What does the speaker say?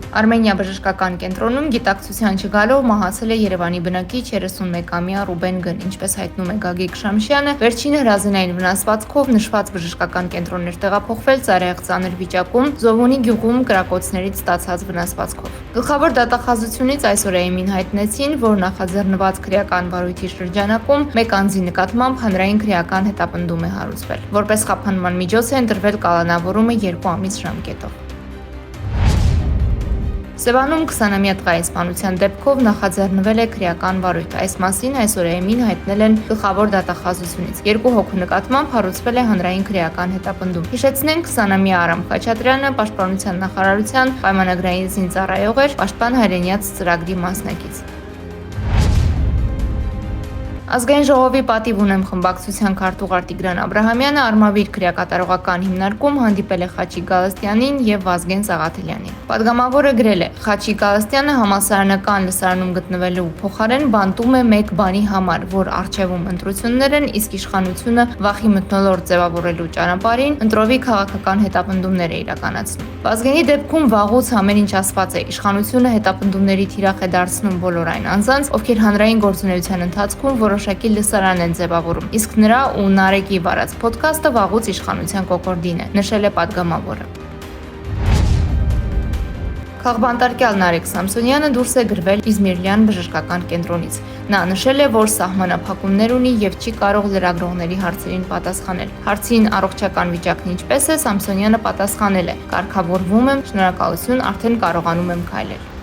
Արմենիա բժշկական կենտրոնում գիտակցության չգալով մահացել է Երևանի բնակիչ 31-ամյա Ռուբեն Գ. Ինչպես հայտնում է Գագիկ Շամշյանը, վերջին հրազենային վնասվածքով նշված բժշկական կենտրոններ տեղափոխվել ծայրահեղ ծանր վիճակում Զովոնի գյուղում կրակոցներից ստացած վնասվածքով։ Գլխավոր դատախազությունից այսօր ԵՄ-ին հայտնեցին, որ նախաձեռնված քրեական վարույթի շրջանակում մեկ անձի նկատմամբ հանրային քրեական հետապնդում է հարուցվել։ Որպես խափանման միջոց է ընտրվել կալանավորումը 2 ամիս ժամկետով։ Սևանում 20-ամյա տղայի սպանության դեպքով նախաձեռնվել է քրեական վարույթ։ Այս մասին այսօր ԵՄ-ին հայտնել են գլխավոր դատախազությունից։ 2 հոգու նկատմամբ հարուցվել է հանրային քրեական հետապնդում։ Հիշեցնենք, 20-ամյա Արամ Խաչատրյանը Պաշտպանության նախարարության պայմանագրային զինծառայող էր, Պաշտպան հայրենյաց ծրագրի մասնակից։ Ազգային ժողովի պատիվ ունեմ խմբակցության քարտուղար Տիգրան Աբրահամյանը Արմավիր քրեակատարողական հիմնարկում հանդիպել է Խաչիկ Գալստյանին եւ Վազգեն Սաղաթելյանին։ Պատգամավորը գրել է. Խաչիկ Գալստյանը համալսարանական լսարանում գտնվելու փոխարեն բանտում է մեկ բանի համար, որ արխիվում ընտրություններ են, իսկ իշխանությունը վախի մթնոլորտ ձևավորելու ճանապարհին ընտրովի քաղաքական հետապնդումներ է իրականացնում։ Վազգենի դեպքում վաղուց ամեն ինչ ասված է, իշխանությունը հետապնդումների թիրախ է դարձնում բոլոր այն անձանց, ովքեր հանրային գործունեության ընթացքում որոշակի լսարան են ձևավորում, իսկ նրա ու Նարեկի վարած փոդքասթը վաղուց իշխանության կոկորդին է, նշել է պատգամավորը։ Քաղբանտարկյալ Նարեկ Սամսոնյանը դուրս է գրվել Իզմիրլյան բժշկական կենտրոնից։ Նա նշել է, որ սահմանափակումներ ունի եւ չի կարող լրագրողների հարցերին պատասխանել։ Հարցին առողջական վիճակն ինչպես է, Սամսոնյանը պատասխանել է. «Կարգավորվում եմ, շնորհակալություն, արդեն կարողանում եմ քայլել»։